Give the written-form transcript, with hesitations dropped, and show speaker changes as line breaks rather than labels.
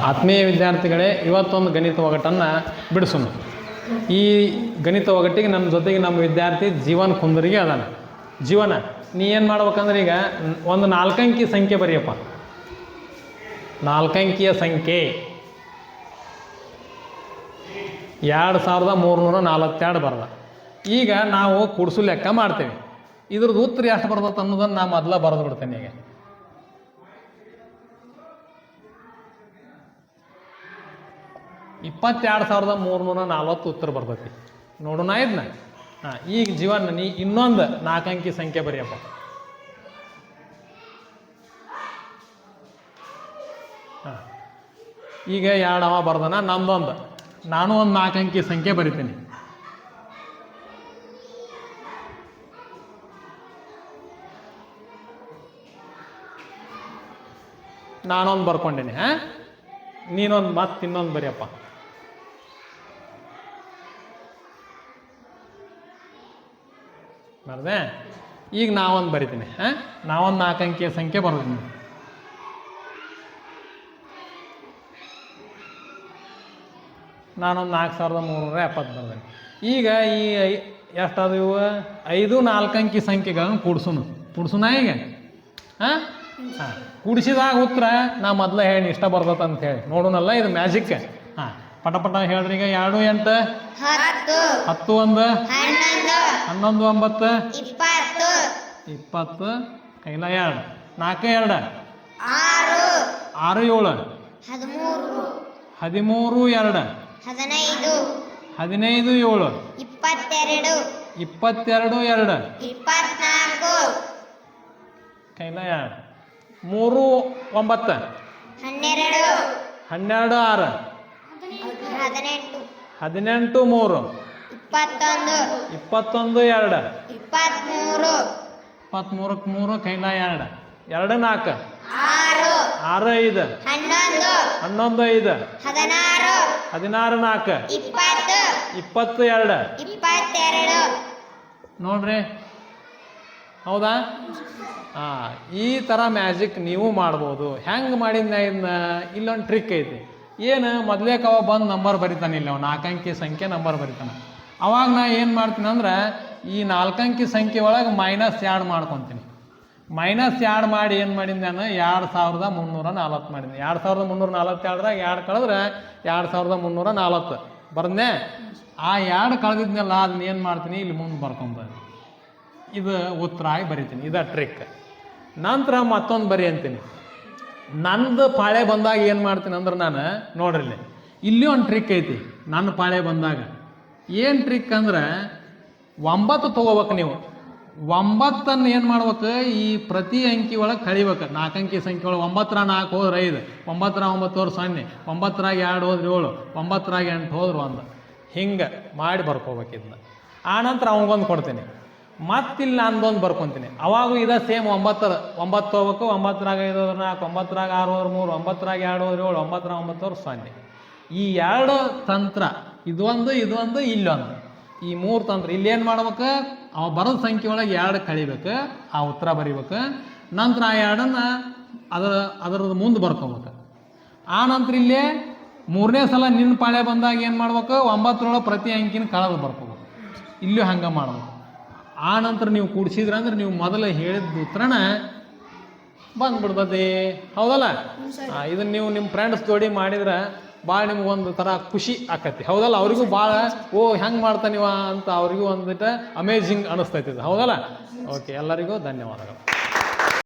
ಆತ್ಮೀಯ ವಿದ್ಯಾರ್ಥಿಗಳೇ, ಇವತ್ತೊಂದು ಗಣಿತ ಒಗಟನ್ನು ಬಿಡಿಸೋಣ. ಈ ಗಣಿತ ಒಗಟ್ಟಿಗೆ ನಮ್ಮ ಜೊತೆಗೆ ನಮ್ಮ ವಿದ್ಯಾರ್ಥಿ ಜೀವನ್ ಕುಂದರಿಗೆ ಅದಾನ. ಜೀವನ, ನೀ ಏನು ಮಾಡ್ಬೇಕಂದ್ರೆ ಈಗ ಒಂದು 4 ಅಂಕಿ ಸಂಖ್ಯೆ ಬರೆಯಪ್ಪ. 4 ಅಂಕಿಯ ಸಂಖ್ಯೆ 2342 ಬರದ. ಈಗ ನಾವು ಕುಡಿಸು ಲೆಕ್ಕ ಮಾಡ್ತೇವೆ. ಇದ್ರದ್ದು ಉತ್ತರ ಎಷ್ಟು ಬರ್ತದೆ ಅನ್ನೋದನ್ನು ನಾ ಮೊದಲ ಬರೆದು ಬಿಡ್ತೇನೆ. ಈಗ 22,340 ಉತ್ತರ ಬರ್ತೈತಿ. ನೋಡೋಣ ಇದನ್ನ. ಈಗ ಜೀವನ್, ನೀ ಇನ್ನೊಂದು 4 ಅಂಕಿ ಸಂಖ್ಯೆ ಬರೆಯಪ್ಪ. ಈಗ 2 ಅವ ಬರ್ದನ, ನಂದೊಂದು, ನಾನು ಒಂದು 4 ಅಂಕಿ ಸಂಖ್ಯೆ ಬರಿತೀನಿ. ನಾನೊಂದು ಬರ್ಕೊಂಡಿನಿ. ನೀನೊಂದು ಮತ್ತೆ ಇನ್ನೊಂದು ಬರೆಯಪ್ಪ. ಬರ್ದೆ? ಈಗ ನಾವೊಂದು ಬರಿತೀನಿ. ನಾವೊಂದು 4 ಅಂಕಿಯ ಸಂಖ್ಯೆ ಬರ್ತೀನಿ. ನಾನೊಂದು 4370 ಬರ್ದೇನೆ. ಈಗ ಈ ಎಷ್ಟಾದ ಇವು 5 4 ಅಂಕಿ ಸಂಖ್ಯೆಗಳನ್ನು ಕೂಡ್ಸುನ ಈಗ. ಕೂಡಿಸಿದಾಗ ಉತ್ತರ ನಾ ಮೊದಲೇ ಹೇಳಿ ಇಷ್ಟ ಬರ್ತದೆ ಅಂತ ಹೇಳಿ ನೋಡೋಣಲ್ಲ. ಇದು ಮ್ಯಾಜಿಕ್. ಪಟ ಪಟ ಹೇಳ್ರಿ. ಈಗ 2 8 10 1 11 9 20 ಕೈಲ 2 4 2 6 7 13 2 15 7 22 2 ಕೈಲ 2 3 9 12 6 18 3 21 2 23 3 ಕೈಲ 2 2 4 6 5 11 5 16 4 22 ನೋಡ್ರಿ. ಹೌದಾ? ಈ ಥರ ಮ್ಯಾಜಿಕ್ ನೀವು ಮಾಡ್ಬೋದು. ಹೆಂಗೆ ಮಾಡಿದ್ನ ಇದನ್ನ? ಇಲ್ಲೊಂದು ಟ್ರಿಕ್ ಐತಿ. ಏನು, ಮೊದಲೇ ಅವ ಬಂದು ನಂಬರ್ ಬರಿತಾನೆ. ಇಲ್ಲ 4 ಅಂಕಿ ಸಂಖ್ಯೆ ನಂಬರ್ ಬರಿತಾನೆ. ಅವಾಗ ನಾ ಏನು ಮಾಡ್ತೀನಿ ಅಂದ್ರೆ, ಈ 4 ಅಂಕಿ ಸಂಖ್ಯೆ ಒಳಗೆ -2 ಮಾಡ್ಕೊತೀನಿ. -2 ಮಾಡಿ ಏನು ಮಾಡಿದ್ದೆ ನಾನು? 2340 ಮಾಡಿದ್ದೆ. 2342ದಾಗ 2 ಕಳೆದ್ರೆ 2340 ಬರ್ದೆ. ಆ 2 ಕಳೆದಿದ್ನೆಲ್ಲ ಅದನ್ನ ಏನು ಮಾಡ್ತೀನಿ, ಇಲ್ಲಿ ಮುಂದೆ ಬರ್ಕೊಂಬ. ಇದು ಉತ್ತರ ಆಗಿ ಬರಿತೀನಿ. ಇದು ಟ್ರಿಕ್. ನಂತರ ಮತ್ತೊಂದು ಬರಿ ಅಂತೀನಿ. ನಂದು ಪಾಳೆ ಬಂದಾಗ ಏನು ಮಾಡ್ತೀನಿ ಅಂದ್ರೆ ನಾನು, ನೋಡ್ರಿ ಇಲ್ಲಿ ಒಂದು ಟ್ರಿಕ್ ಐತಿ. ನನ್ನ ಪಾಳೆ ಬಂದಾಗ ಏನು ಟ್ರಿಕ್ ಅಂದ್ರೆ, 9 ತೊಗೋಬೇಕು ನೀವು. 9 ಏನು ಮಾಡ್ಬೇಕು, ಈ ಪ್ರತಿ ಅಂಕಿ ಒಳಗೆ ಕಳಿಬೇಕು. 4 ಅಂಕಿ ಸಂಖ್ಯೆ ಒಳಗೆ 9 4 ಹೋದ್ರೆ 5, 9 9 ಹೋದ್ರೆ 0, 9 2 ಹೋದ್ರೆ 7, 9 8 ಹೋದ್ರೆ 1. ಹಿಂಗೆ ಮಾಡಿ ಬರ್ಕೋಬೇಕು ಇದನ್ನ. ಆನಂತರ ಅವಂಗೊಂದು ಕೊಡ್ತೀನಿ. ಮತ್ತಿಲ್ಲಿ ನಾನೊಂದು ಬರ್ಕೊತೀನಿ. ಅವಾಗೂ ಇದ ಸೇಮ್ 9 ಹೋಗ್ಬೇಕು. 9 5 ಹೋದ್ರೆ 4, 9 6 ಹೋದ್ರೆ 3, 9 2 ಹೋದ್ರೆ 7, 9 9 ಹೋದ್ರೆ 0. ಈ 2 ತಂತ್ರ, ಇದೊಂದು ಇಲ್ಲೊಂದು, ಈ 3 ತಂತ್ರ. ಇಲ್ಲಿ ಏನು ಮಾಡ್ಬೇಕು, ಅವ ಬರೋದ ಸಂಖ್ಯೆ ಒಳಗೆ 2 ಕಳಿಬೇಕು, ಆ ಉತ್ತರ ಬರಿಬೇಕು. ನಂತರ ಆ 2ನ್ನ ಅದರದ್ದು ಮುಂದೆ ಬರ್ಕೋಬೇಕು. ಆ ನಂತರ ಇಲ್ಲೇ 3ನೇ ಸಲ ನಿನ್ನ ಪಾಳೆ ಬಂದಾಗ ಏನು ಮಾಡ್ಬೇಕು, 9 ಪ್ರತಿ ಅಂಕಿನ ಕಳೆದು ಬರ್ಕೋಬೇಕು. ಇಲ್ಲೂ ಹಂಗೆ ಮಾಡ್ಬೇಕು. ಆ ನಂತರ ನೀವು ಕೂಡಿಸಿದ್ರೆ ಅಂದ್ರೆ ನೀವು ಮೊದಲು ಹೇಳಿದ ಉತ್ತರನ ಬಂದ್ಬಿಡ್ತದೆ. ಹೌದಲ್ಲ? ಇದನ್ನು ನೀವು ನಿಮ್ಮ ಫ್ರೆಂಡ್ಸ್ ಜೋಡಿ ಮಾಡಿದ್ರೆ ಭಾಳ ನಿಮ್ಗೊಂದು ಥರ ಖುಷಿ ಆಕತಿ. ಹೌದಲ್ಲ? ಅವ್ರಿಗೂ ಭಾಳ ಹೆಂಗೆ ಮಾಡ್ತಾನಿವ ಅಂತ ಅವ್ರಿಗೂ ಒಂದಿಟ್ಟು ಅಮೇಝಿಂಗ್ ಅನಿಸ್ತೈತಿ. ಹೌದಲ್ಲ? ಓಕೆ, ಎಲ್ಲರಿಗೂ ಧನ್ಯವಾದಗಳು.